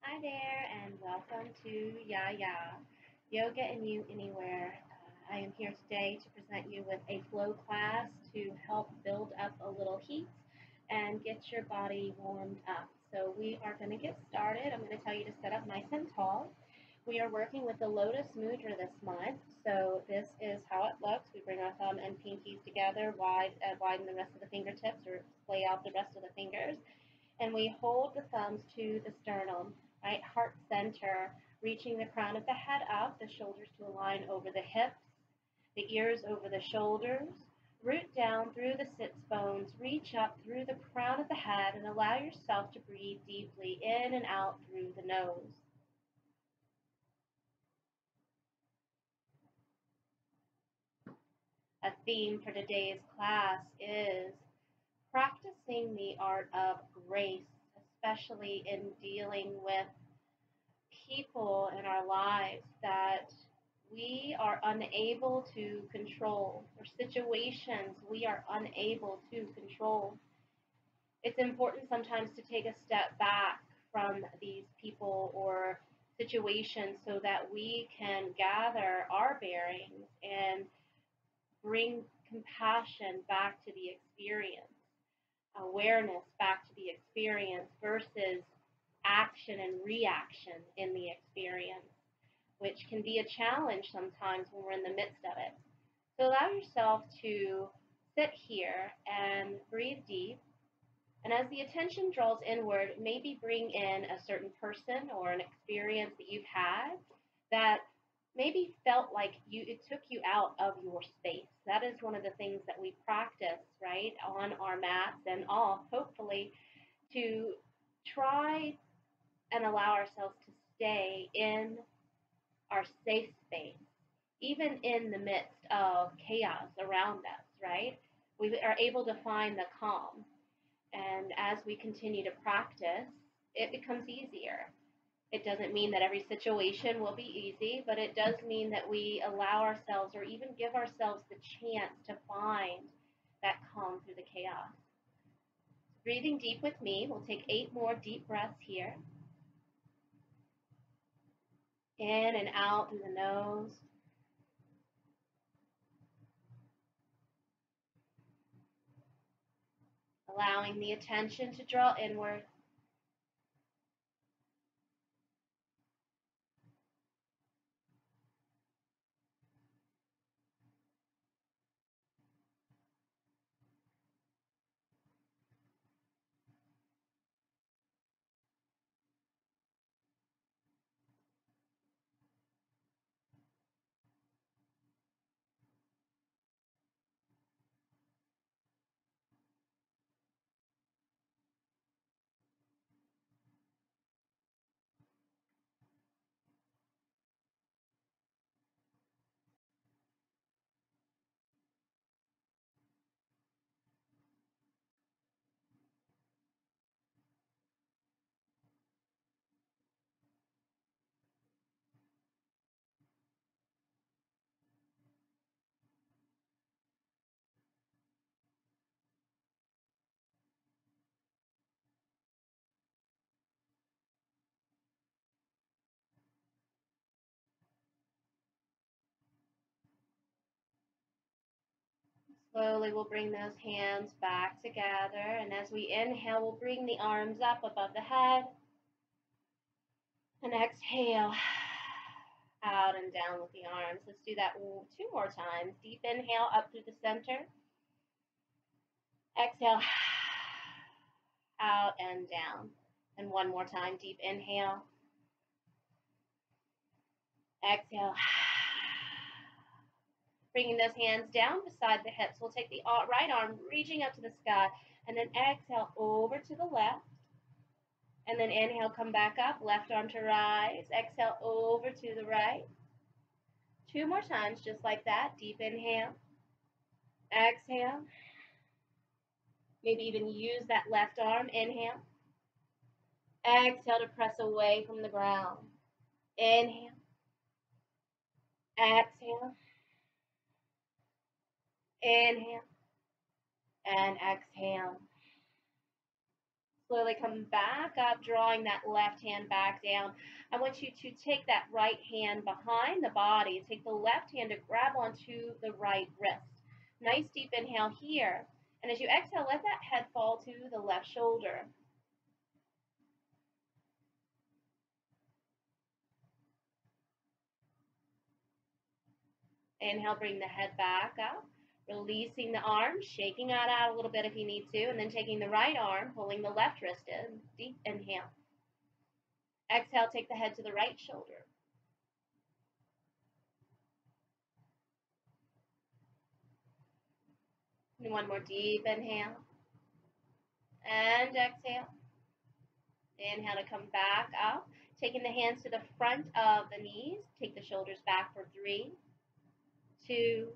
Hi there, and welcome to Yoga and You Anywhere. I am here today to present you with a flow class to help build up a little heat and get your body warmed up. So, we are going to get started. I'm going to tell you to sit up nice and tall. We are working with the Lotus Mudra this month. So, this is how it looks. We bring our thumb and pinkies together, widen the rest of the fingertips, or splay out the rest of the fingers, and we hold the thumbs to the sternum, right? Heart center, reaching the crown of the head up, the shoulders to align over the hips, the ears over the shoulders. Root down through the sits bones, reach up through the crown of the head, and allow yourself to breathe deeply in and out through the nose. A theme for today's class is practicing the art of grace, especially in dealing with people in our lives that we are unable to control, or situations we are unable to control. It's important sometimes to take a step back from these people or situations so that we can gather our bearings and bring compassion back to the experience, awareness back to the experience versus action and reaction in the experience, which can be a challenge sometimes when we're in the midst of it. So allow yourself to sit here and breathe deep. And as the attention draws inward, maybe bring in a certain person or an experience that you've had that maybe felt like it took you out of your space. That is one of the things that we practice, right, on our mats and off, hopefully, to try and allow ourselves to stay in our safe space, even in the midst of chaos around us, right? We are able to find the calm. And as we continue to practice, it becomes easier. It doesn't mean that every situation will be easy, but it does mean that we allow ourselves or even give ourselves the chance to find that calm through the chaos. Breathing deep with me, we'll take 8 more deep breaths here. In and out through the nose. Allowing the attention to draw inward. Slowly, we'll bring those hands back together. And as we inhale, we'll bring the arms up above the head. And exhale, out and down with the arms. Let's do that 2 more times. Deep inhale up through the center. Exhale, out and down. And one more time. Deep inhale. Exhale. Bringing those hands down beside the hips. We'll take the right arm reaching up to the sky. And then exhale over to the left. And then inhale, come back up. Left arm to rise. Exhale over to the right. 2 more times just like that. Deep inhale. Exhale. Maybe even use that left arm. Inhale. Exhale to press away from the ground. Inhale. Exhale. Inhale. And exhale. Slowly come back up, drawing that left hand back down. I want you to take that right hand behind the body. Take the left hand to grab onto the right wrist. Nice deep inhale here. And as you exhale, let that head fall to the left shoulder. Inhale, bring the head back up. Releasing the arm, shaking that out a little bit if you need to, and then taking the right arm, pulling the left wrist in. Deep inhale. Exhale, take the head to the right shoulder. And one more deep inhale. And exhale. Inhale to come back up. Taking the hands to the front of the knees. Take the shoulders back for 3, 2,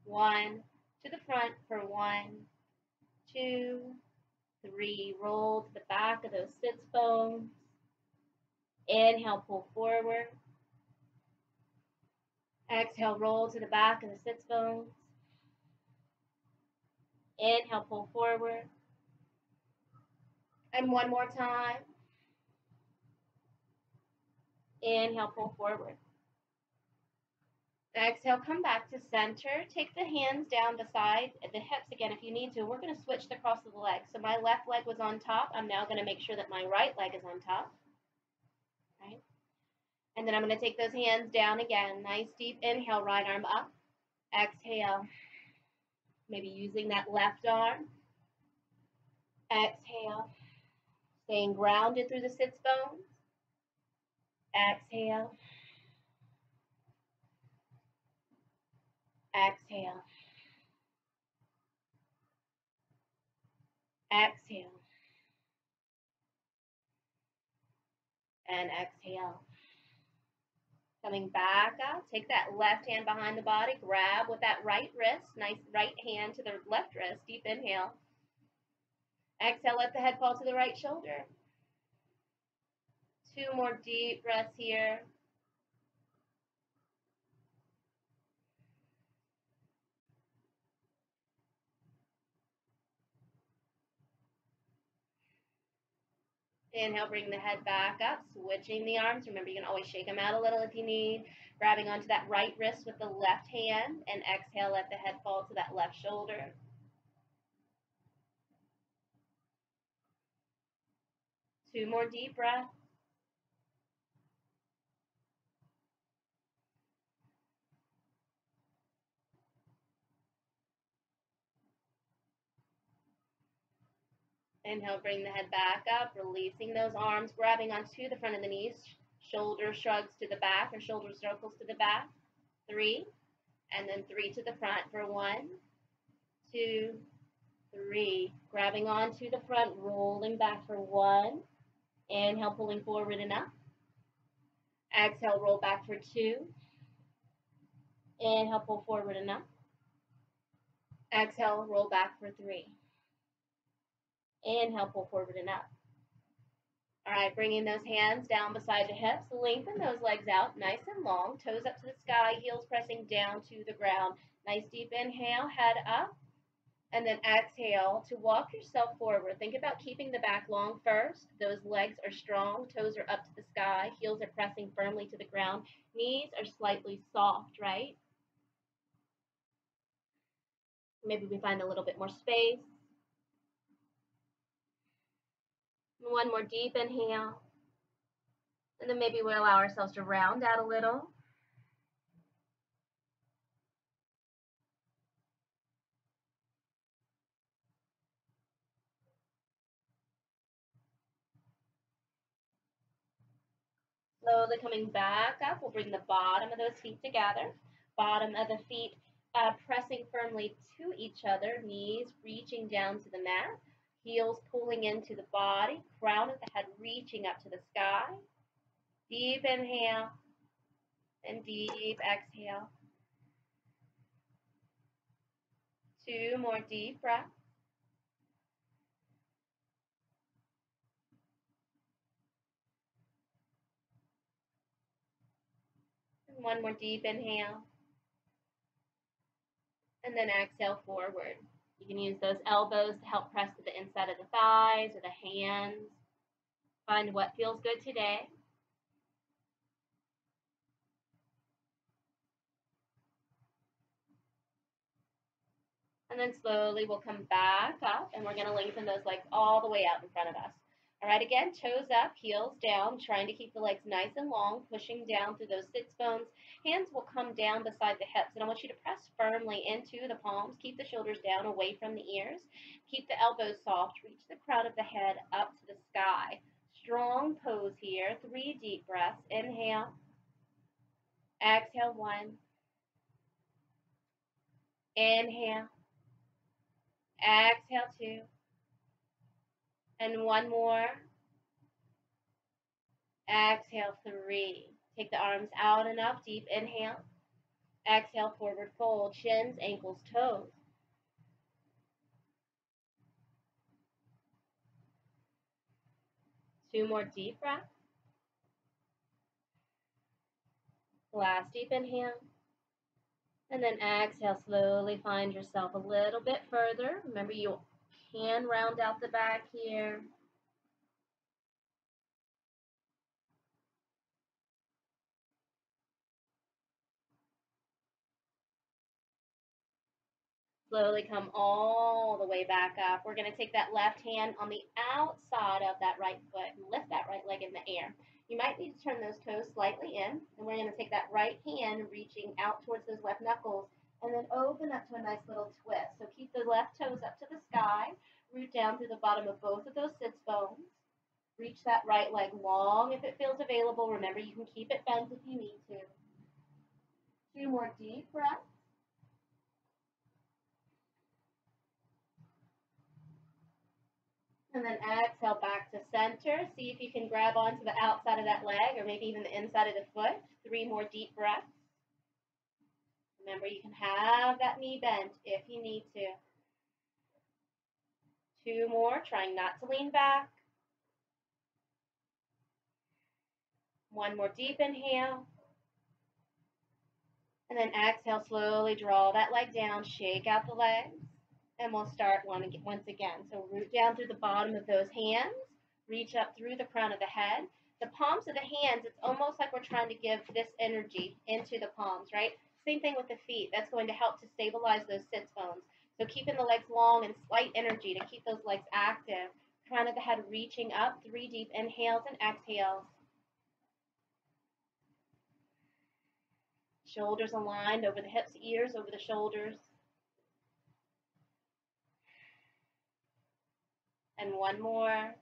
1. To the front for 1, 2, 3. Roll to the back of those sits bones. Inhale, pull forward. Exhale, roll to the back of the sits bones. Inhale, pull forward. And one more time. Inhale, pull forward. Exhale, come back to center. Take the hands down beside the hips again if you need to. We're going to switch the cross of the legs. So my left leg was on top. I'm now going to make sure that my right leg is on top. Right? And then I'm going to take those hands down again. Nice deep inhale, right arm up. Exhale. Maybe using that left arm. Exhale. Staying grounded through the sits bones. Exhale. Exhale. Exhale. And exhale. Coming back up, take that left hand behind the body, grab with that right wrist, nice right hand to the left wrist, deep inhale. Exhale, let the head fall to the right shoulder. 2 more deep breaths here. Inhale, bring the head back up, switching the arms. Remember, you can always shake them out a little if you need. Grabbing onto that right wrist with the left hand, and exhale, let the head fall to that left shoulder. 2 more deep breaths. Inhale, bring the head back up, releasing those arms, grabbing onto the front of the knees, shoulder shrugs to the back or shoulder circles to the back. 3, and then 3 to the front for 1, 2, 3. Grabbing onto the front, rolling back for 1. Inhale, pulling forward and up. Exhale, roll back for 2. Inhale, pull forward and up. Exhale, roll back for 3. Inhale, pull forward and up. All right, bringing those hands down beside the hips. Lengthen those legs out nice and long. Toes up to the sky, heels pressing down to the ground. Nice deep inhale, head up. And then exhale to walk yourself forward. Think about keeping the back long first. Those legs are strong. Toes are up to the sky. Heels are pressing firmly to the ground. Knees are slightly soft, right? Maybe we find a little bit more space. One more deep inhale. And then maybe we'll allow ourselves to round out a little. Slowly coming back up, we'll bring the bottom of those feet together. Bottom of the feet pressing firmly to each other, knees reaching down to the mat, heels pulling into the body, crown of the head reaching up to the sky. Deep inhale and deep exhale. 2 more deep breaths. And 1 more deep inhale. And then exhale forward. You can use those elbows to help press to the inside of the thighs or the hands. Find what feels good today. And then slowly we'll come back up and we're going to lengthen those legs all the way out in front of us. All right, again, toes up, heels down, trying to keep the legs nice and long, pushing down through those sits bones. Hands will come down beside the hips, and I want you to press firmly into the palms. Keep the shoulders down away from the ears. Keep the elbows soft. Reach the crown of the head up to the sky. Strong pose here. 3 deep breaths. Inhale. Exhale, 1. Inhale. Exhale, 2. And 1 more. Exhale, 3. Take the arms out and up. Deep inhale. Exhale, forward fold. Shins, ankles, toes. 2 more deep breaths. Last deep inhale. And then exhale, slowly find yourself a little bit further. Remember, you can round out the back here. Slowly come all the way back up. We're going to take that left hand on the outside of that right foot and lift that right leg in the air. You might need to turn those toes slightly in, and we're going to take that right hand reaching out towards those left knuckles and then open up to a nice little twist. So keep the left toes up to the sky, root down through the bottom of both of those sits bones. Reach that right leg long if it feels available. Remember, you can keep it bent if you need to. 2 more deep breaths. And then exhale back to center. See if you can grab onto the outside of that leg or maybe even the inside of the foot. 3 more deep breaths. Remember, you can have that knee bent if you need to. 2 more, trying not to lean back. 1 more deep inhale. And then exhale, slowly draw that leg down, shake out the legs. And we'll start once again. So root down through the bottom of those hands, reach up through the crown of the head. The palms of the hands, it's almost like we're trying to give this energy into the palms, right? Same thing with the feet. That's going to help to stabilize those sits bones. So keeping the legs long and slight energy to keep those legs active. Crown of the head reaching up, 3 deep inhales and exhales. Shoulders aligned over the hips, ears over the shoulders. And 1 more.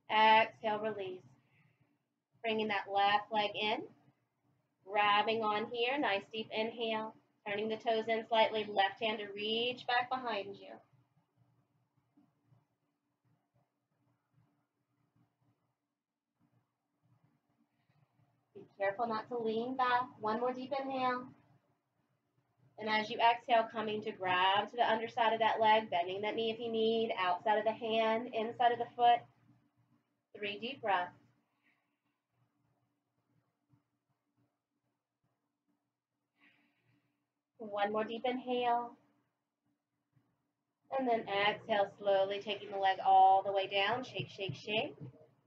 Exhale, release. Bringing that left leg in. Grabbing on here. Nice deep inhale. Turning the toes in slightly. Left hand to reach back behind you. Be careful not to lean back. 1 more deep inhale. And as you exhale, coming to grab to the underside of that leg, bending that knee if you need, outside of the hand, inside of the foot. 3 deep breaths. One more deep inhale. And then exhale, slowly taking the leg all the way down. Shake, shake, shake.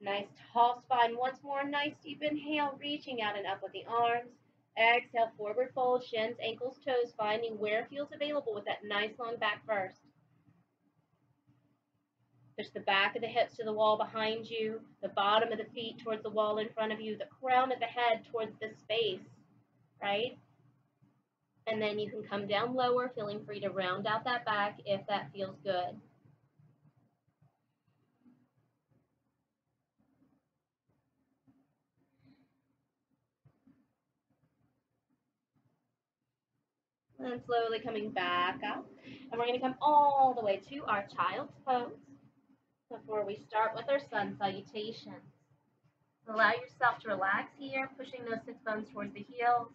Nice tall spine. Once more, nice deep inhale, reaching out and up with the arms. Exhale, forward fold, shins, ankles, toes, finding where feels available with that nice long back first. Push the back of the hips to the wall behind you, the bottom of the feet towards the wall in front of you, the crown of the head towards the space, right? And then you can come down lower, feeling free to round out that back if that feels good. And then slowly coming back up. And we're going to come all the way to our child's pose before we start with our sun salutations. Allow yourself to relax here, pushing those sits bones towards the heels.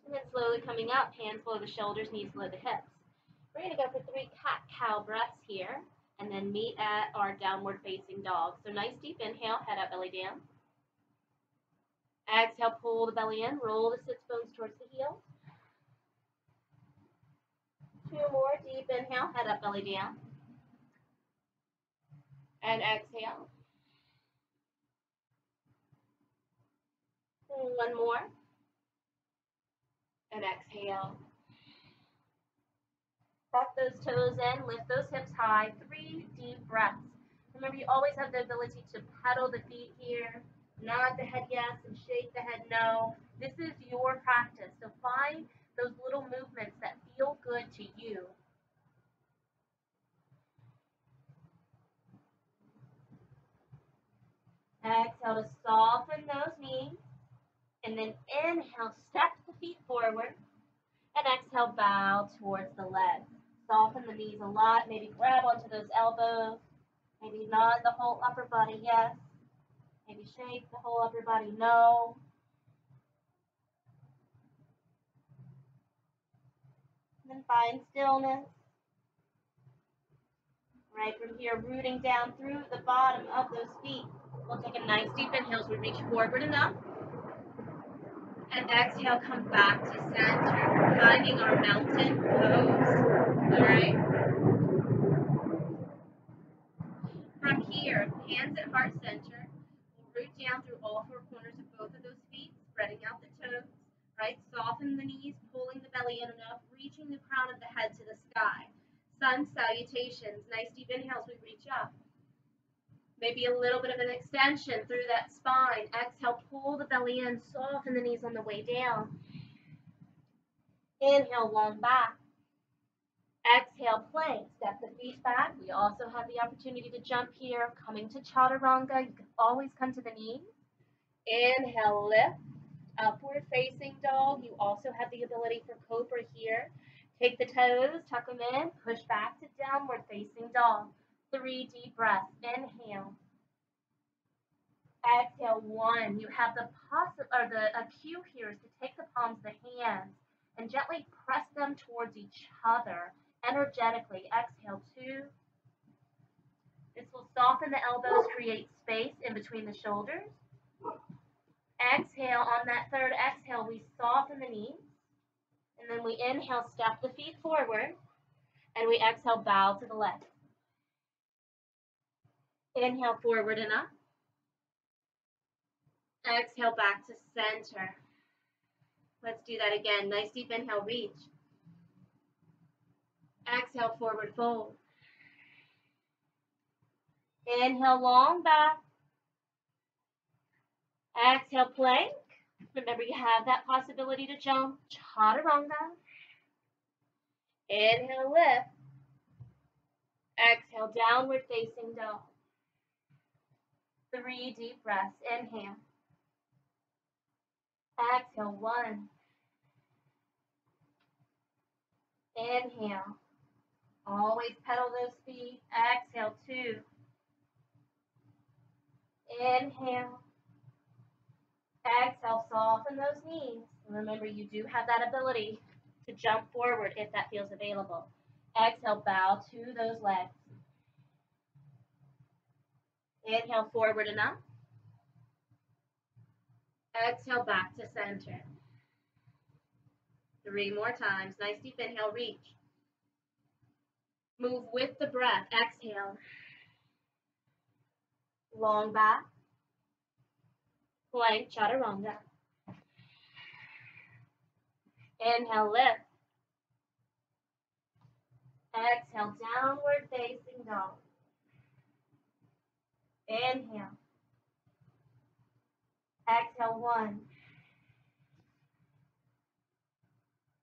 And then slowly coming up, hands below the shoulders, knees below the hips. We're going to go for 3 cat-cow breaths here, and then meet at our downward facing dog. So nice deep inhale, head up, belly down. Exhale, pull the belly in, roll the sits bones towards the heel. 2 more, deep inhale, head up, belly down. And exhale. 1 more. And exhale. Tuck those toes in, lift those hips high, 3 deep breaths. Remember, you always have the ability to pedal the feet here, nod the head yes, and shake the head no. This is your practice, so find those little movements that feel good to you. Exhale to soften those knees, and then inhale, step the feet forward, and exhale, bow towards the legs. Soften the knees a lot, maybe grab onto those elbows, maybe nod the whole upper body yes, maybe shake the whole upper body no. And then find stillness. Right from here, rooting down through the bottom of those feet. We'll take a nice deep inhale as we reach forward and up. And exhale, come back to center, finding our mountain pose. All right? From here, hands at heart center. We'll root down through all 4 corners of both of those feet, spreading out the toes. Right? Soften the knees, pulling the belly in enough, reaching the crown of the head to the sky. Sun Salutations. Nice deep inhale as we reach up. Maybe a little bit of an extension through that spine. Exhale, pull the belly in, soften the knees on the way down. Inhale, long back. Exhale, plank. Step the feet back. We also have the opportunity to jump here. Coming to chaturanga, you can always come to the knees. Inhale, lift. Upward facing dog. You also have the ability for cobra here. Take the toes, tuck them in, push back to downward facing dog. 3 deep breaths. Inhale. Exhale, 1. You have the cue here is to take the palms of the hands and gently press them towards each other energetically. Exhale, 2. This will soften the elbows, create space in between the shoulders. Exhale, on that 3rd exhale, we soften the knees. And then we inhale, step the feet forward. And we exhale, bow to the left. Inhale, forward and up. Exhale, back to center. Let's do that again. Nice deep inhale, reach. Exhale, forward fold. Inhale, long back. Exhale, plank. Remember, you have that possibility to jump. Chaturanga. Inhale, lift. Exhale, downward facing dog. 3 deep breaths. Inhale. Exhale, 1. Inhale. Always pedal those feet. Exhale, 2. Inhale. Exhale, soften those knees. And remember, you do have that ability to jump forward if that feels available. Exhale, bow to those legs. Inhale, forward and up. Exhale, back to center. 3 more times. Nice deep inhale, reach. Move with the breath. Exhale. Long back. Plank, chaturanga. Inhale, lift. Exhale, downward facing dog. Inhale. Exhale, 1.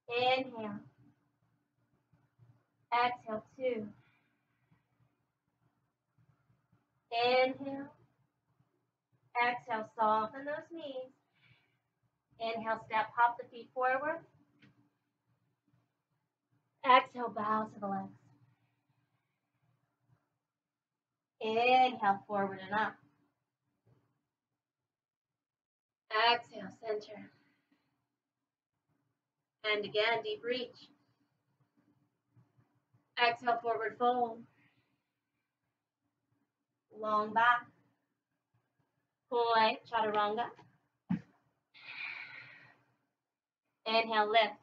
Inhale. Exhale, 2. Inhale. Exhale, soften those knees. Inhale, step, hop the feet forward. Exhale, bow to the legs. Inhale, forward and up. Exhale, center. And again, deep reach. Exhale, forward fold. Long back. Plank, chaturanga. Inhale, lift.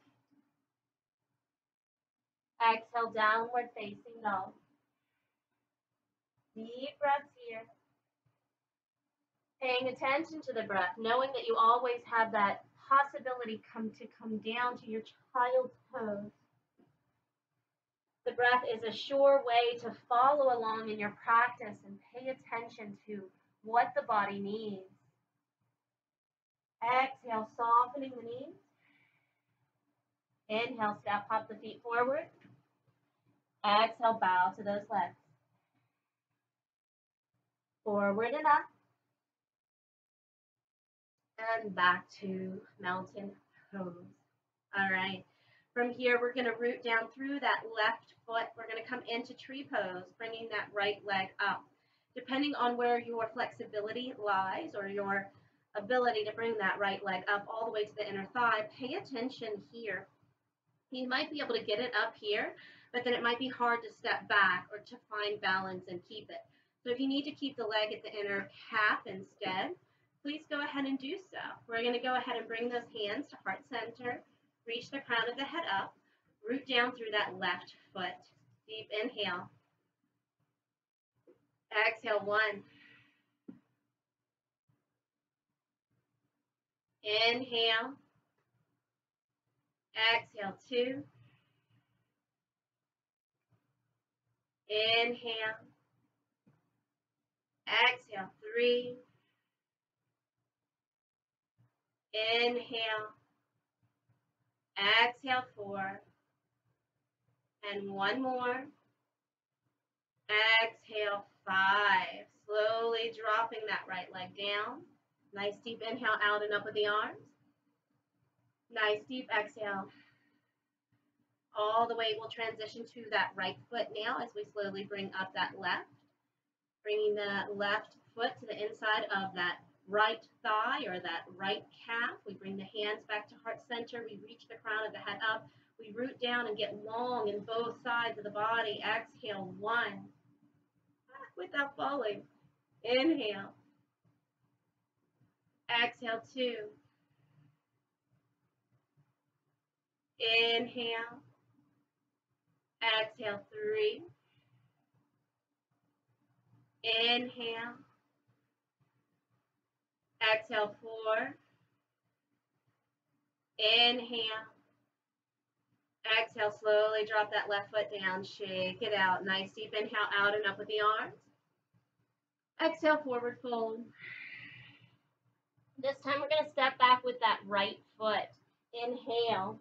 Exhale, downward facing dog. Deep breaths here. Paying attention to the breath, knowing that you always have that possibility to come down to your child's pose. The breath is a sure way to follow along in your practice and pay attention to what the body needs. Exhale, softening the knees. Inhale, step, hop the feet forward. Exhale, bow to those legs. Forward and up. And back to mountain pose. All right. From here, we're going to root down through that left foot. We're going to come into tree pose, bringing that right leg up. Depending on where your flexibility lies or your ability to bring that right leg up all the way to the inner thigh, pay attention here. You might be able to get it up here, but then it might be hard to step back or to find balance and keep it. So if you need to keep the leg at the inner calf instead, please go ahead and do so. We're going to go ahead and bring those hands to heart center, reach the crown of the head up, root down through that left foot. Deep inhale. Exhale, 1. Inhale. Exhale, 2. Inhale. Exhale, 3. Inhale. Exhale, 4. And 1 more. Exhale, 5. Slowly dropping that right leg down. Nice deep inhale out and up with the arms. Nice deep exhale. All the way we'll transition to that right foot now as we slowly bring up that left. Bringing the left foot to the inside of that right thigh or that right calf. We bring the hands back to heart center. We reach the crown of the head up. We root down and get long in both sides of the body. Exhale, 1. Without falling. Inhale. Exhale, 2. Inhale. Exhale, 3. Inhale. Exhale, 4. Inhale. Exhale, slowly drop that left foot down. Shake it out. Nice deep inhale out and up with the arms. Exhale, forward fold. This time we're going to step back with that right foot. Inhale.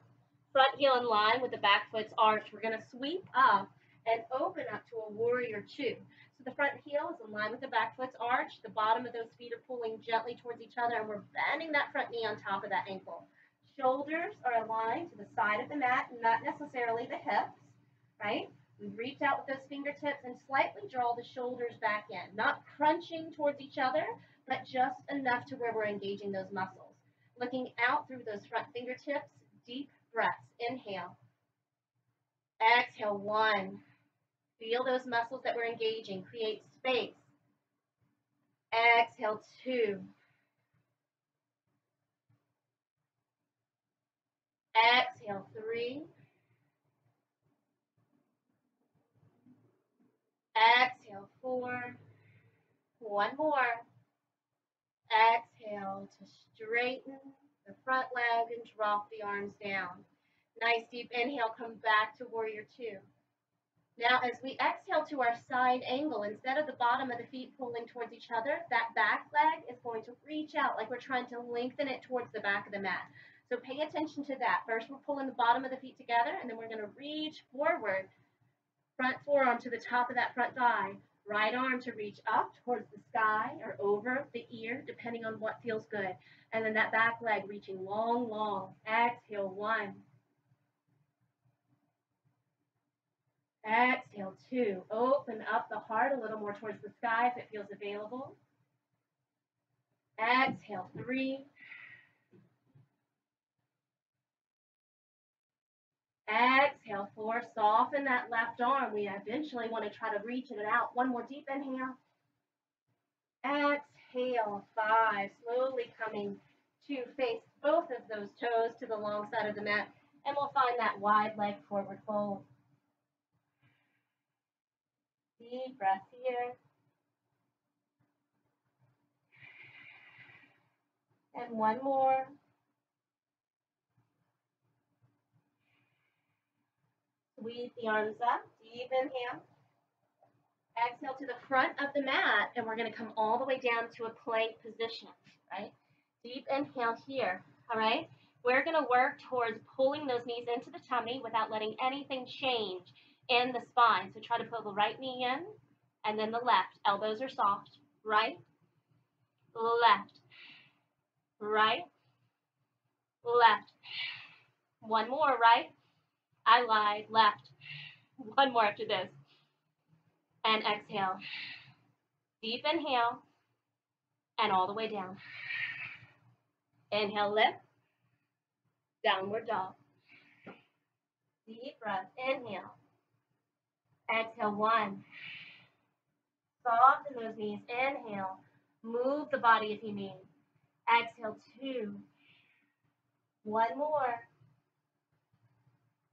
Front heel in line with the back foot's arch. We're going to sweep up and open up to a warrior 2. So the front heel is in line with the back foot's arch. The bottom of those feet are pulling gently towards each other, and we're bending that front knee on top of that ankle. Shoulders are aligned to the side of the mat, not necessarily the hips, right? We reach out with those fingertips and slightly draw the shoulders back in, not crunching towards each other, but just enough to where we're engaging those muscles. Looking out through those front fingertips, deep breaths. Inhale. Exhale, 1. Feel those muscles that we're engaging. Create space. Exhale, 2. Exhale, 3. Exhale, 4. 1 more. Exhale to straighten the front leg and drop the arms down. Nice deep inhale, come back to warrior 2. Now as we exhale to our side angle, instead of the bottom of the feet pulling towards each other, that back leg is going to reach out like we're trying to lengthen it towards the back of the mat. So pay attention to that. First we're pulling the bottom of the feet together, and then we're going to reach forward, front forearm to the top of that front thigh. Right arm to reach up towards the sky or over the ear, depending on what feels good. And then that back leg reaching long, long. Exhale, 1. Exhale, 2. Open up the heart a little more towards the sky if it feels available. Exhale, 3. Exhale, 4. Soften that left arm. We eventually want to try to reach it out. One more deep inhale. Exhale, 5. Slowly coming to face both of those toes to the long side of the mat. And we'll find that wide leg forward fold. Deep breath here. And one more. Squeeze the arms up. Deep inhale. Exhale to the front of the mat, and we're going to come all the way down to a plank position, right? Deep inhale here, all right? We're going to work towards pulling those knees into the tummy without letting anything change in the spine. So try to pull the right knee in, and then the left. Elbows are soft. Right, left, right, left. One more, right? I lied, left. One more after this. And exhale. Deep inhale, and all the way down. Inhale, lift. Downward dog. Deep breath. Inhale. Exhale, 1. Soften those knees. Inhale. Move the body if you need. Exhale, 2. One more.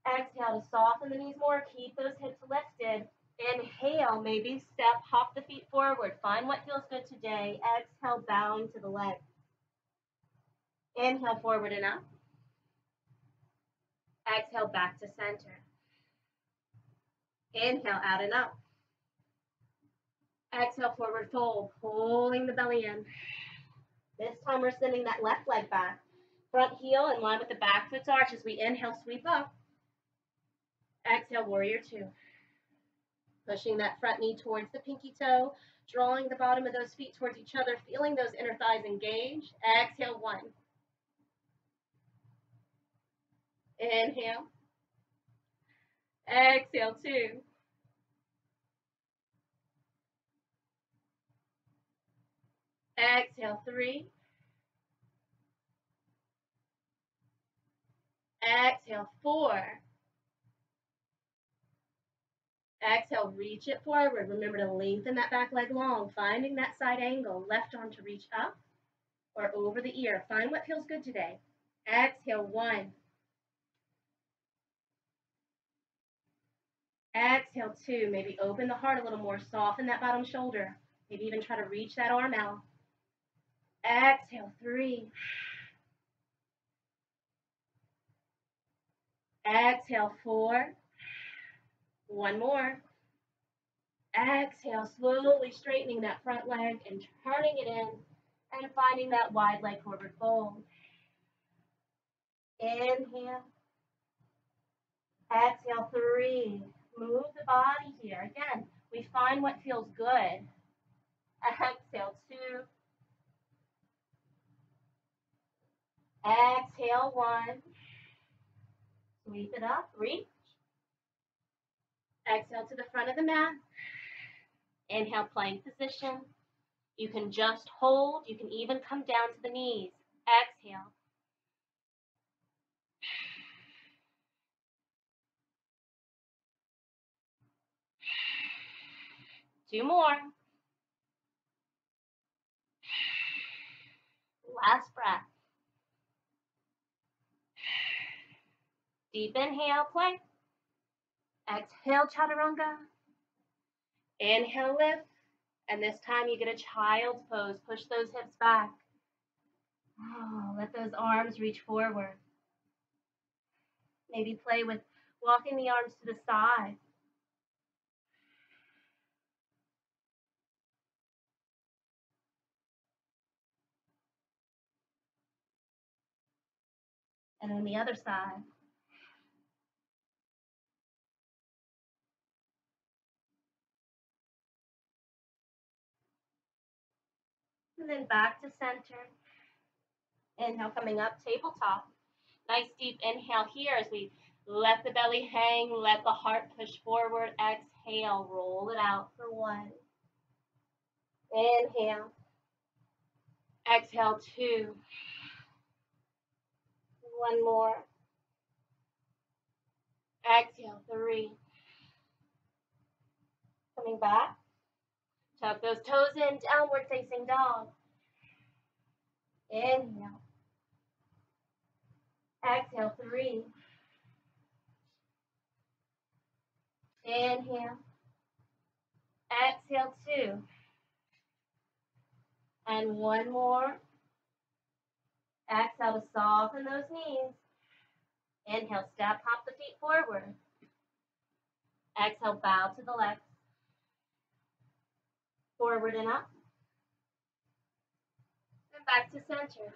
Exhale to soften the knees more. Keep those hips lifted. Inhale, maybe step, hop the feet forward. Find what feels good today. Exhale, bowing to the legs. Inhale, forward and up. Exhale, back to center. Inhale, out and up. Exhale, forward fold, pulling the belly in. This time we're sending that left leg back. Front heel in line with the back foot's arch as we inhale, sweep up. Exhale, warrior 2. Pushing that front knee towards the pinky toe, drawing the bottom of those feet towards each other, feeling those inner thighs engage. Exhale, 1. Inhale. Exhale, 2. Exhale, 3. Exhale, 4. Exhale, reach it forward. Remember to lengthen that back leg long, finding that side angle. Left arm to reach up or over the ear. Find what feels good today. Exhale, 1. Exhale, 2. Maybe open the heart a little more. Soften that bottom shoulder. Maybe even try to reach that arm out. Exhale, 3. Exhale, 4. One more. Exhale, slowly straightening that front leg and turning it in and finding that wide leg forward fold. Inhale. Exhale, 3. Move the body here. Again, we find what feels good. Exhale, 2. Exhale, 1. Sweep it up, reach. Exhale to the front of the mat. Inhale, plank position. You can just hold. You can even come down to the knees. Exhale. Two more. Last breath. Deep inhale, plank. Exhale, chaturanga. Inhale, lift. And this time you get a child's pose. Push those hips back. Oh, let those arms reach forward. Maybe play with walking the arms to the side. And on the other side. And then back to center. Inhale, coming up, tabletop. Nice deep inhale here as we let the belly hang, let the heart push forward. Exhale, roll it out for 1. Inhale. Exhale, 2. One more. Exhale, 3. Coming back. Tuck those toes in, downward facing dog. Inhale. Exhale, 3. Inhale. Exhale, 2. And one more. Exhale to soften those knees. Inhale, step, hop the feet forward. Exhale, bow to the legs. Forward and up. And back to center.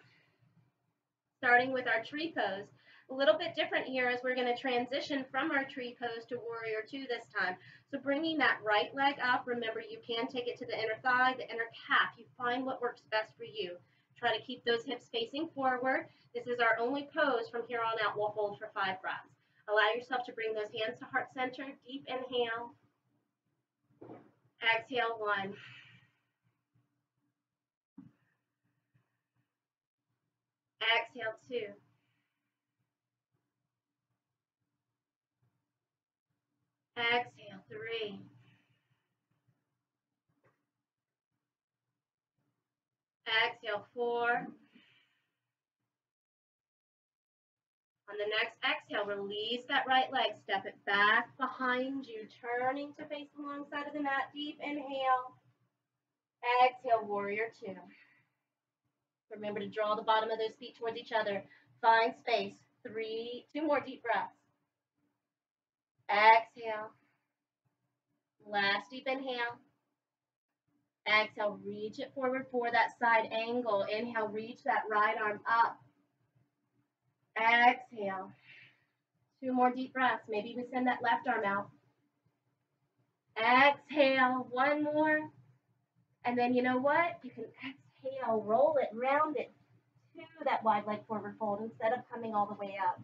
Starting with our tree pose. A little bit different here as we're going to transition from our tree pose to warrior two this time. So bringing that right leg up, remember you can take it to the inner thigh, the inner calf. You find what works best for you. Try to keep those hips facing forward. This is our only pose. From here on out, we'll hold for 5 breaths. Allow yourself to bring those hands to heart center. Deep inhale. Exhale, 1. Exhale, 2. Exhale, 3. Exhale, 4. On the next exhale, release that right leg. Step it back behind you, turning to face the long side of the mat. Deep inhale. Exhale, warrior two. Remember to draw the bottom of those feet towards each other. Find space. 2 more deep breaths. Exhale. Last deep inhale. Exhale, reach it forward for that side angle. Inhale, reach that right arm up. Exhale. 2 more deep breaths. Maybe we send that left arm out. Exhale. 1 more. And then you know what? You can exhale, roll it, round it to that wide leg forward fold instead of coming all the way up.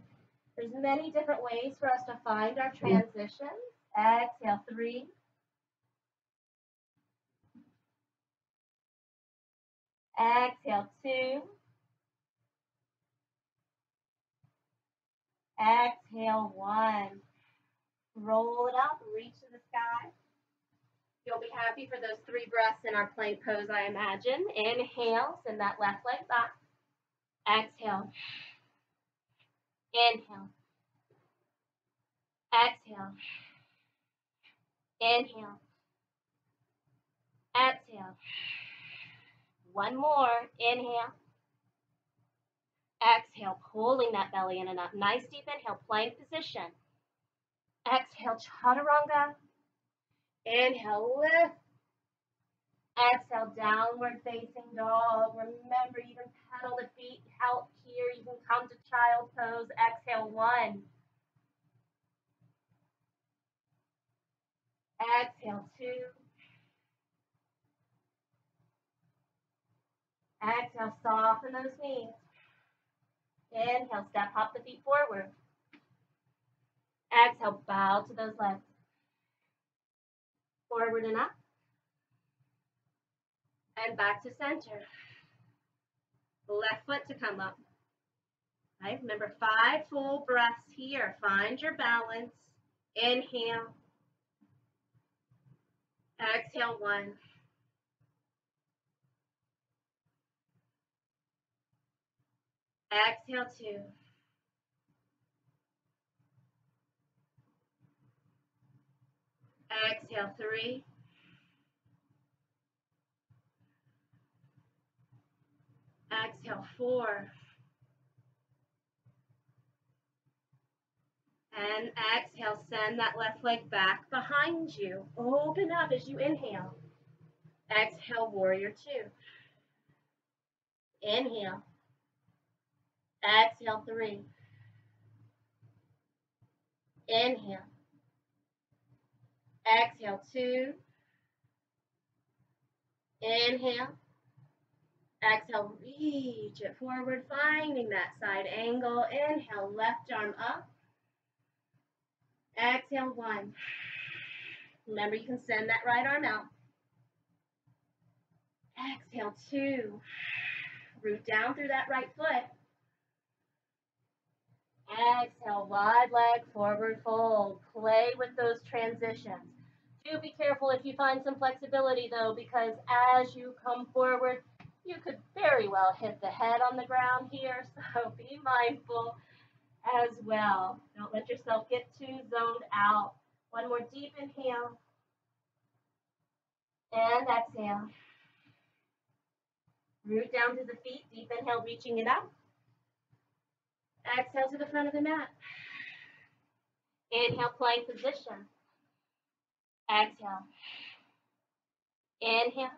There's many different ways for us to find our transition. Exhale, 3. Exhale, 2. Exhale, 1. Roll it up, reach to the sky. You'll be happy for those 3 breaths in our plank pose, I imagine. Inhale, send that left leg back. Exhale. Inhale. Exhale. Inhale. Exhale. 1 more. Inhale. Exhale, pulling that belly in and up. Nice deep inhale, plank position. Exhale, chaturanga. Inhale, lift. Exhale, downward facing dog. Remember, you can pedal the feet out here. You can come to child pose. Exhale, 1. Exhale, 2. Exhale, soften those knees. Inhale, step, hop the feet forward. Exhale, bow to those legs. Forward and up. And back to center. Left foot to come up. Right, remember 5 full breaths here. Find your balance. Inhale. Exhale, 1. Exhale, 2. Exhale, 3. Exhale, 4. And exhale, send that left leg back behind you. Open up as you inhale. Exhale, warrior 2. Inhale. Exhale, 3. Inhale. Exhale, 2. Inhale. Exhale, reach it forward, finding that side angle. Inhale, left arm up. Exhale, 1. Remember, you can send that right arm out. Exhale, 2. Root down through that right foot. Exhale, wide leg, forward fold. Play with those transitions. Do be careful if you find some flexibility though, because as you come forward, you could very well hit the head on the ground here, so be mindful as well. Don't let yourself get too zoned out. One more deep inhale and exhale. Root down to the feet, deep inhale, reaching it up. Exhale to the front of the mat. Inhale, plank position. Exhale. Inhale.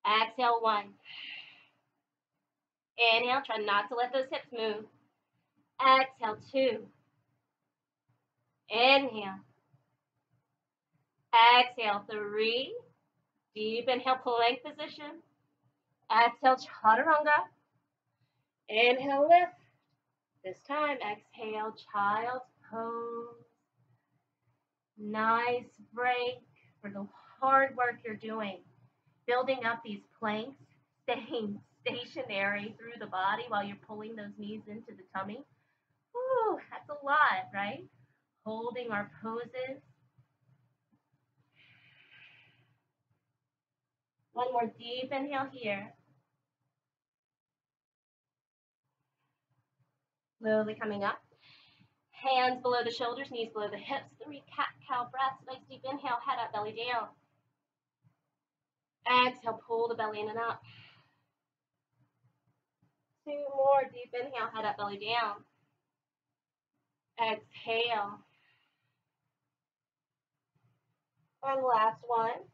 Exhale, one. Inhale, try not to let those hips move. Exhale, two. Inhale. Exhale, three. Deep inhale, plank position. Exhale, chaturanga. Inhale, lift. This time, exhale, child's pose. Nice break for the hard work you're doing. Building up these planks, staying stationary through the body while you're pulling those knees into the tummy. Ooh, that's a lot, right? Holding our poses. One more deep inhale here. Slowly coming up. Hands below the shoulders, knees below the hips. 3 cat-cow breaths. Nice deep inhale, head up, belly down. Exhale, pull the belly in and up. 2 more, deep inhale, head up, belly down. Exhale. And last one.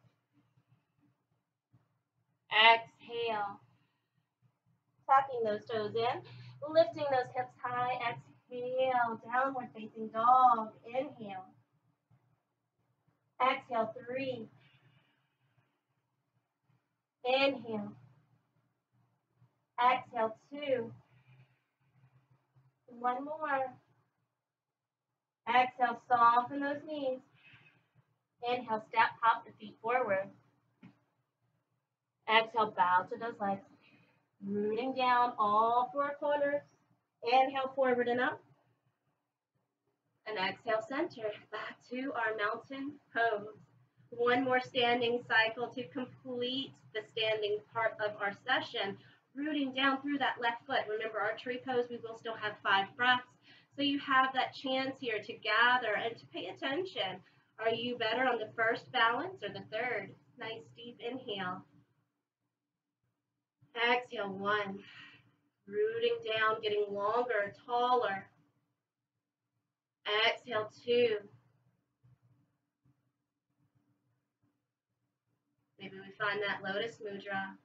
Exhale. Tucking those toes in, lifting those hips high. Exhale, downward facing dog. Inhale. Exhale, 3. Inhale. Exhale, 2. One more. Exhale, soften those knees. Inhale, step, hop the feet forward. Exhale, bow to those legs. Rooting down all 4 corners. Inhale, forward and up. And exhale, center. Back to our mountain pose. One more standing cycle to complete the standing part of our session. Rooting down through that left foot. Remember, archery pose, we will still have 5 breaths. So you have that chance here to gather and to pay attention. Are you better on the first balance or the third? Nice deep inhale. Exhale, 1. Rooting down, getting longer, taller. Exhale, 2. Maybe we find that lotus mudra.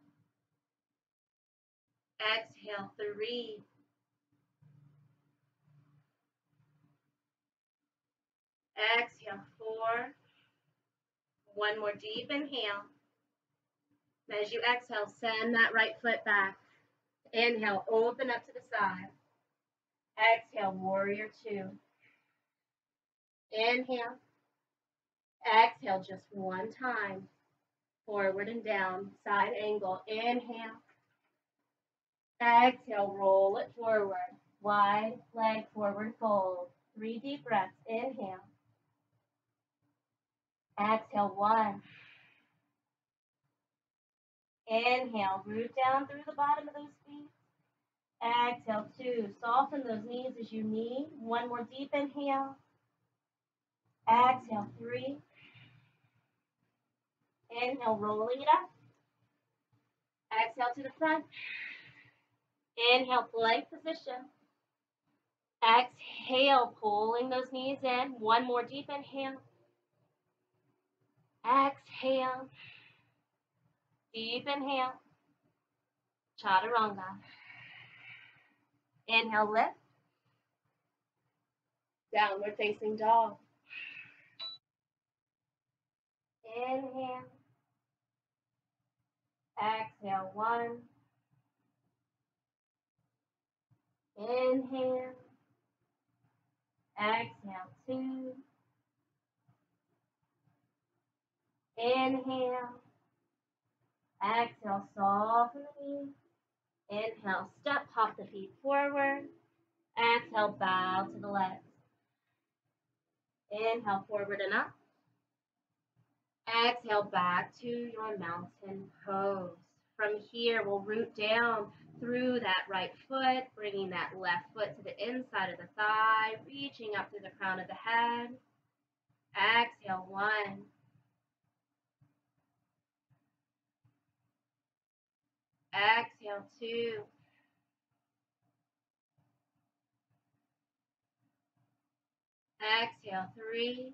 Exhale, 3. Exhale, 4. One more deep inhale. As you exhale, send that right foot back. Inhale, open up to the side. Exhale, warrior 2. Inhale. Exhale just 1 time. Forward and down, side angle. Inhale. Exhale, roll it forward. Wide leg forward fold. 3 deep breaths. Inhale. Exhale, 1. Inhale, root down through the bottom of those feet. Exhale, 2. Soften those knees as you need. 1 more deep inhale. Exhale, 3. Inhale, rolling it up. Exhale to the front. Inhale, plank position. Exhale, pulling those knees in. 1 more deep inhale. Exhale. Deep inhale. Chaturanga. Inhale, lift. Downward facing dog. Inhale. Exhale, 1. Inhale. Exhale, 2. Inhale. Exhale, soften the knees. Inhale, step, hop the feet forward. Exhale, bow to the legs. Inhale, forward and up. Exhale, back to your mountain pose. From here, we'll root down through that right foot, bringing that left foot to the inside of the thigh, reaching up to the crown of the head. Exhale, 1. Exhale, 2. Exhale, 3.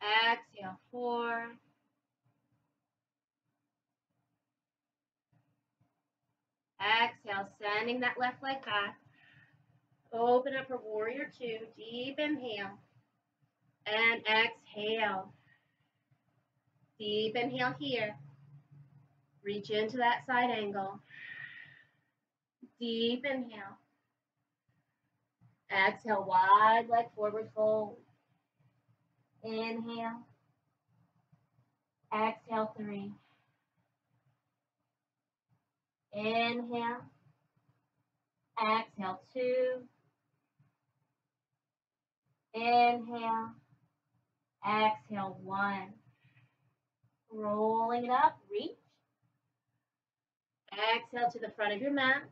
Exhale, 4. Exhale, sending that left leg back. Open up for warrior 2. Deep inhale. And exhale. Deep inhale here. Reach into that side angle. Deep inhale. Exhale, wide leg forward fold. Inhale. Exhale, 3. Inhale. Exhale, 2. Inhale. Exhale, 1. Rolling it up, reach. Exhale to the front of your mat.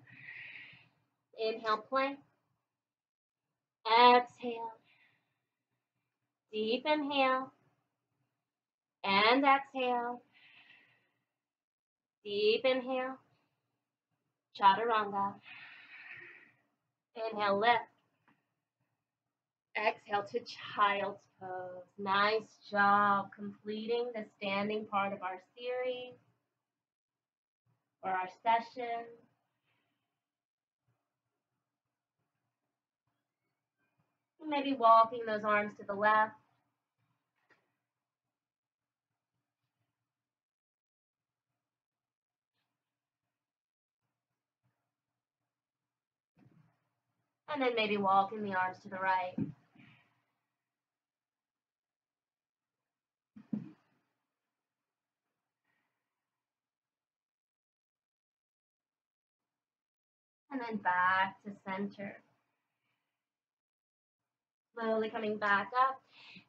Inhale, plank. Exhale. Deep inhale. And exhale. Deep inhale. Chaturanga. Inhale, lift. Exhale to child's pose. Nice job completing the standing part of our series or our session. Maybe walking those arms to the left. And then maybe walking the arms to the right. And then back to center. Slowly coming back up.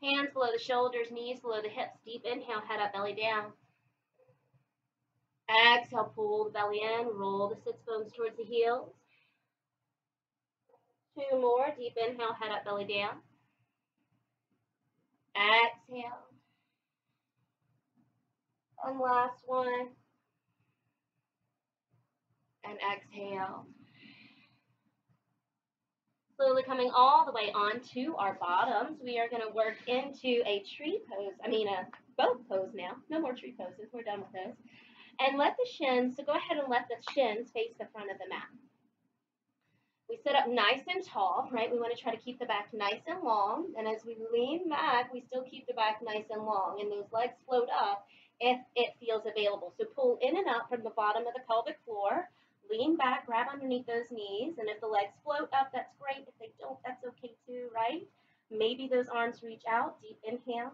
Hands below the shoulders, knees below the hips. Deep inhale, head up, belly down. Exhale, pull the belly in. Roll the sits bones towards the heels. 2 more. Deep inhale, head up, belly down. Exhale. And last one. And exhale. Slowly coming all the way onto our bottoms. We are going to work into a tree pose. A boat pose now. No more tree poses. We're done with those. And let the shins, so go ahead and let the shins face the front of the mat. We sit up nice and tall, right? We want to try to keep the back nice and long. And as we lean back, we still keep the back nice and long. And those legs float up if it feels available. So pull in and up from the bottom of the pelvic floor. Lean back, grab underneath those knees. And if the legs float up, that's great. If they don't, that's okay too, right? Maybe those arms reach out. Deep inhale.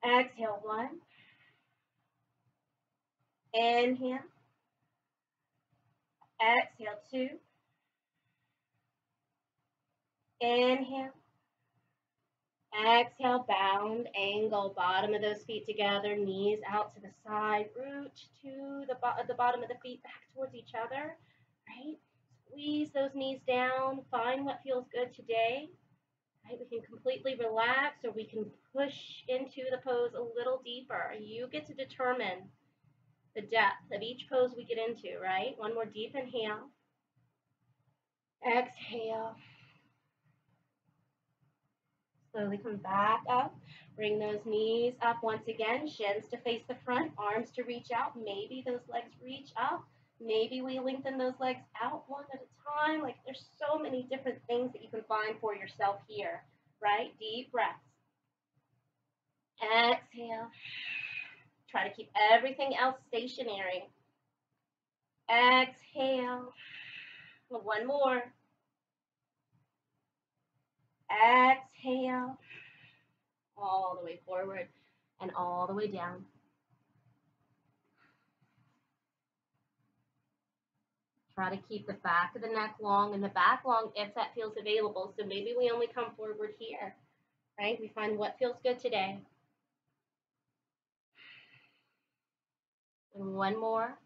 Exhale, 1. Inhale. Exhale, 2. Inhale. Exhale, bound, angle, bottom of those feet together, knees out to the side, root to the bottom of the feet back towards each other, right? Squeeze those knees down, find what feels good today, right? We can completely relax or we can push into the pose a little deeper. You get to determine the depth of each pose we get into, right? One more deep inhale. Exhale. Slowly come back up. Bring those knees up once again. Shins to face the front, arms to reach out. Maybe those legs reach up. Maybe we lengthen those legs out one at a time. Like there's so many different things that you can find for yourself here, right? Deep breaths. Exhale. Try to keep everything else stationary. Exhale. One more. Exhale. All the way forward and all the way down. Try to keep the back of the neck long and the back long if that feels available. So maybe we only come forward here, right? We find what feels good today. And one more.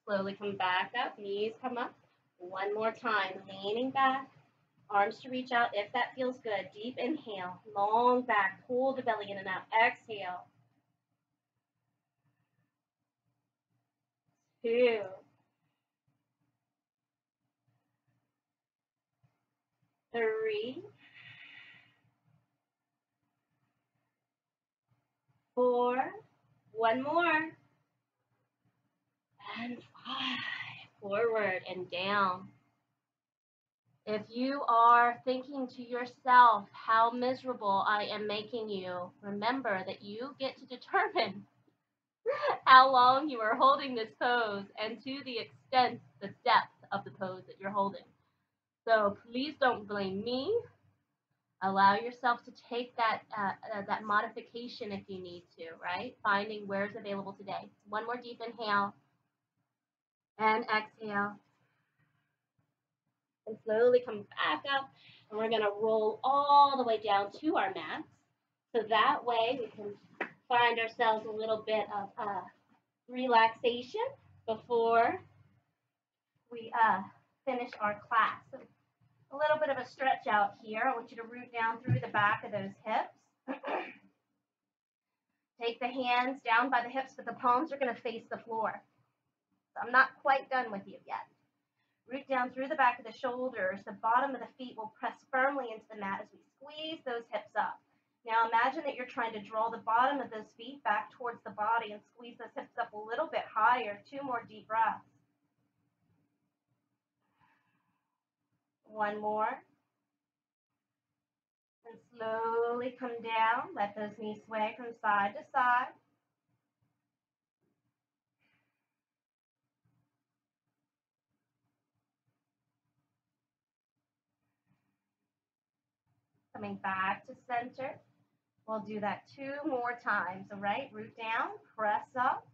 Slowly come back up, knees come up. One more time, leaning back, arms to reach out if that feels good. Deep inhale, long back, pull the belly in and out. Exhale. 2, 3, 4, one more, and 5. Forward and down. If you are thinking to yourself how miserable I am making you, remember that you get to determine how long you are holding this pose and to the extent, the depth of the pose that you're holding. So please don't blame me. Allow yourself to take that that modification if you need to, right? Finding where's available today. One more deep inhale and exhale. And slowly come back up. And we're going to roll all the way down to our mats. So that way we can find ourselves a little bit of relaxation before we finish our class. So a little bit of a stretch out here. I want you to root down through the back of those hips. Take the hands down by the hips, but the palms are going to face the floor. So I'm not quite done with you yet. Root down through the back of the shoulders. The bottom of the feet will press firmly into the mat as we squeeze those hips up. Now imagine that you're trying to draw the bottom of those feet back towards the body and squeeze those hips up a little bit higher. 2 more deep breaths. One more. And slowly come down. Let those knees sway from side to side. Coming back to center. We'll do that 2 more times, all right? Root down, press up.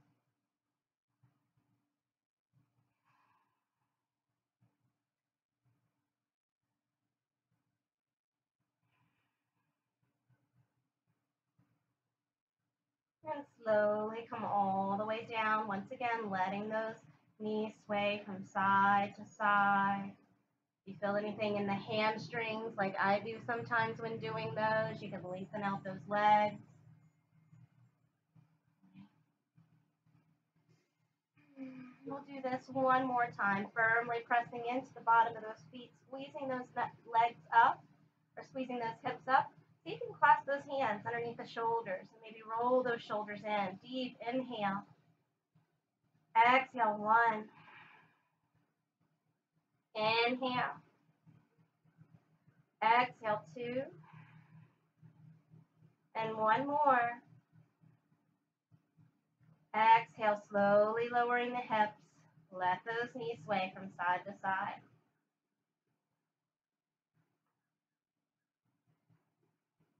And slowly come all the way down. Once again, letting those knees sway from side to side. If you feel anything in the hamstrings, like I do sometimes when doing those, you can lengthen out those legs. We'll do this one more time, firmly pressing into the bottom of those feet, squeezing those legs up, or squeezing those hips up. See if you can clasp those hands underneath the shoulders, and maybe roll those shoulders in. Deep inhale. Exhale, 1. Inhale. Exhale, 2. And 1 more. Exhale, slowly lowering the hips. Let those knees sway from side to side.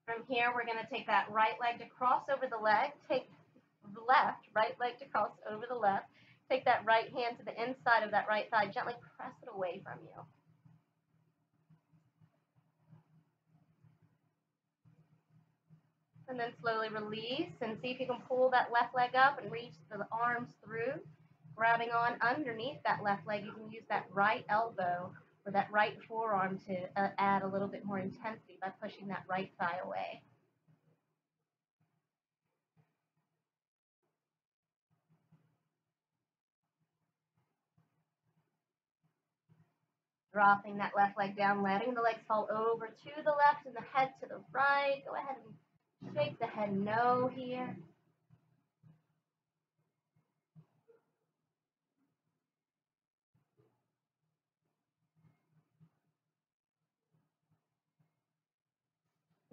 From here, we're going to take that right leg to cross over the leg. Take the left, right leg to cross over the left. Take that right hand to the inside of that right thigh. Gently press it away from you. And then slowly release and see if you can pull that left leg up and reach the arms through. Grabbing on underneath that left leg, you can use that right elbow or that right forearm to add a little bit more intensity by pushing that right thigh away. Dropping that left leg down, letting the legs fall over to the left and the head to the right. Go ahead and shake the head no here.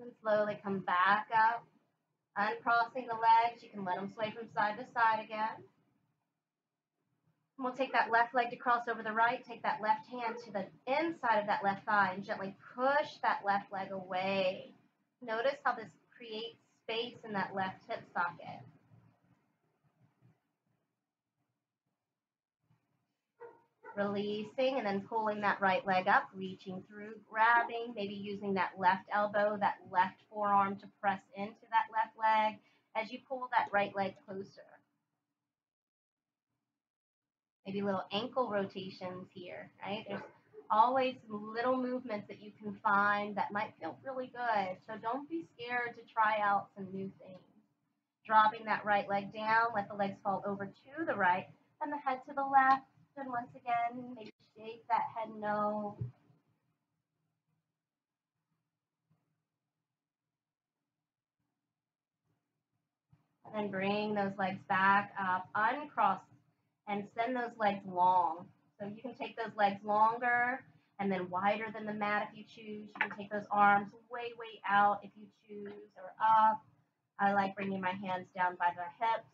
And slowly come back up. Uncrossing the legs. You can let them sway from side to side again. And we'll take that left leg to cross over the right. Take that left hand to the inside of that left thigh and gently push that left leg away. Notice how this creates space in that left hip socket. Releasing and then pulling that right leg up, reaching through, grabbing, maybe using that left elbow, that left forearm to press into that left leg as you pull that right leg closer. Maybe little ankle rotations here, right? There's always little movements that you can find that might feel really good. So don't be scared to try out some new things. Dropping that right leg down, let the legs fall over to the right and the head to the left. And once again, maybe shake that head no. And then bring those legs back up, uncross, and send those legs long. So you can take those legs longer and then wider than the mat if you choose. You can take those arms way, way out if you choose, or up. I like bringing my hands down by the hips.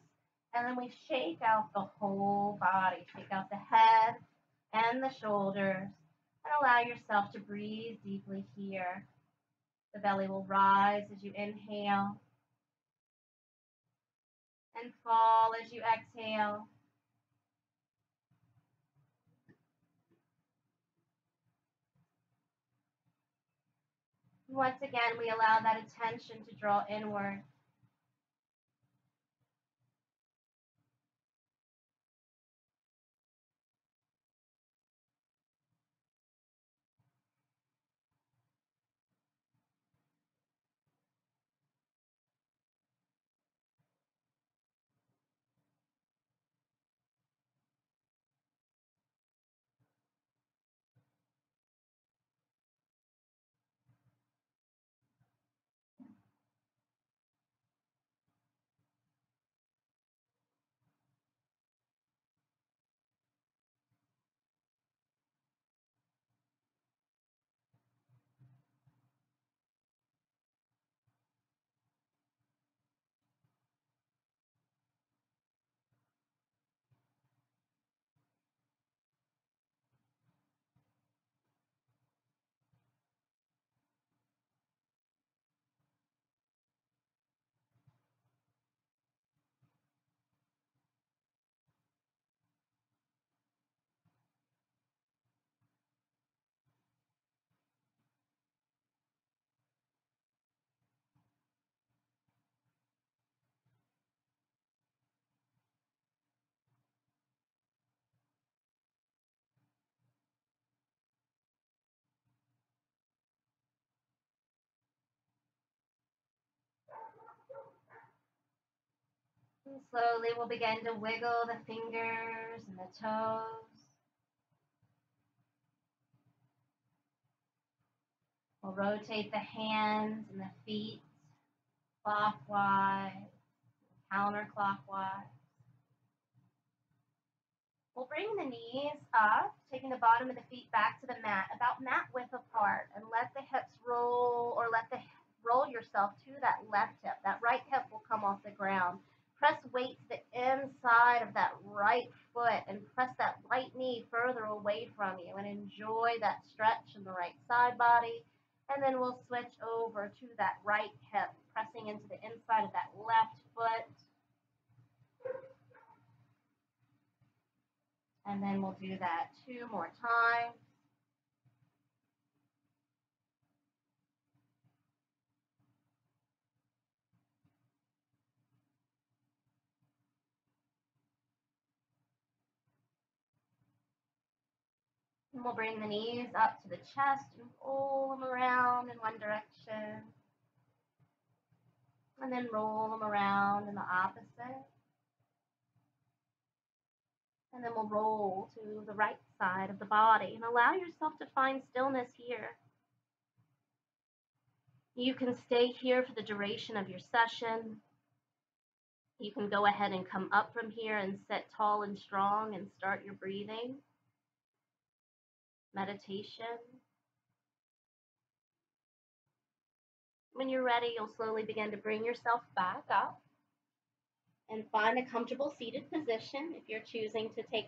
And then we shake out the whole body. Shake out the head and the shoulders. And allow yourself to breathe deeply here. The belly will rise as you inhale and fall as you exhale. Once again, we allow that attention to draw inward. And slowly we'll begin to wiggle the fingers and the toes. We'll rotate the hands and the feet clockwise, counterclockwise. We'll bring the knees up, taking the bottom of the feet back to the mat, about mat width apart, and let the hips roll, or roll yourself to that left hip. That right hip will come off the ground. Press weight to the inside of that right foot and press that right knee further away from you and enjoy that stretch in the right side body. And then we'll switch over to that right hip, pressing into the inside of that left foot. And then we'll do that 2 more times. And we'll bring the knees up to the chest and roll them around in one direction. And then roll them around in the opposite. And then we'll roll to the right side of the body and allow yourself to find stillness here. You can stay here for the duration of your session. You can go ahead and come up from here and sit tall and strong and start your breathing, meditation. When you're ready, you'll slowly begin to bring yourself back up and find a comfortable seated position. If you're choosing to take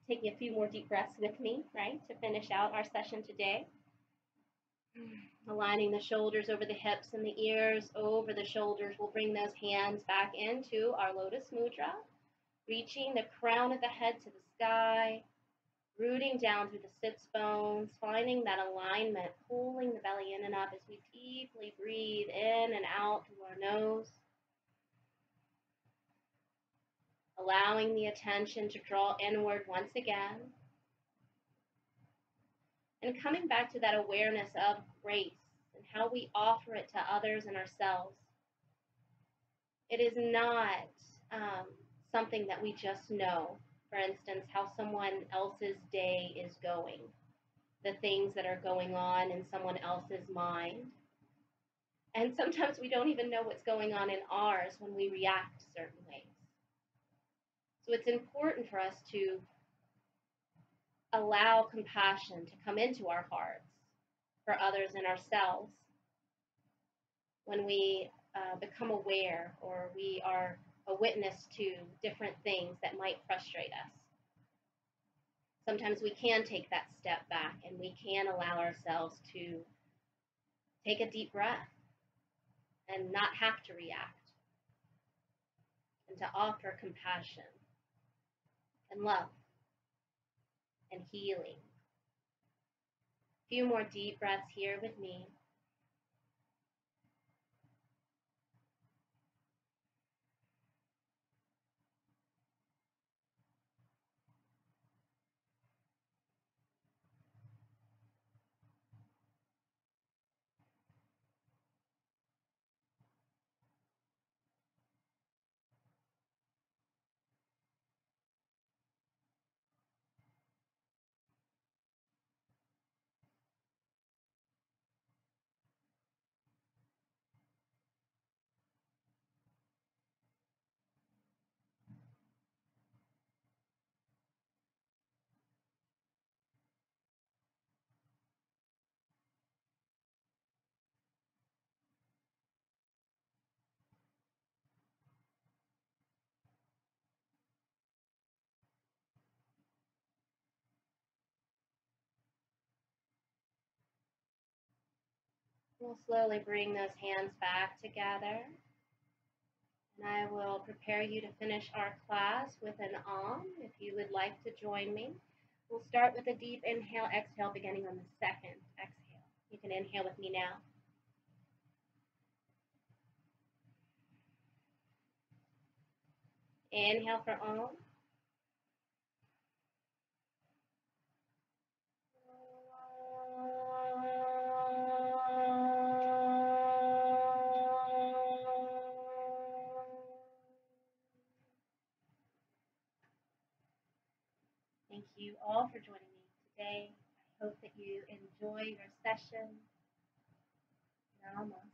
taking a few more deep breaths with me, right, to finish out our session today. Aligning the shoulders over the hips and the ears over the shoulders. We'll bring those hands back into our Lotus Mudra. reaching the crown of the head to the sky, rooting down through the sits bones, finding that alignment, pulling the belly in and up as we deeply breathe in and out through our nose, allowing the attention to draw inward once again, and coming back to that awareness of grace and how we offer it to others and ourselves. It is not something that we just know. For instance, how someone else's day is going, the things that are going on in someone else's mind. And sometimes we don't even know what's going on in ours when we react certain ways. So it's important for us to allow compassion to come into our hearts for others and ourselves when we become aware or we are a witness to different things that might frustrate us. Sometimes we can take that step back and we can allow ourselves to take a deep breath and not have to react, and to offer compassion and love and healing. A few more deep breaths here with me. We'll slowly bring those hands back together. And I will prepare you to finish our class with an if you would like to join me. We'll start with a deep inhale, exhale, beginning on the second exhale. You can inhale with me now. Inhale for Om. Thank you all for joining me today. I hope that you enjoy your session. Namaste.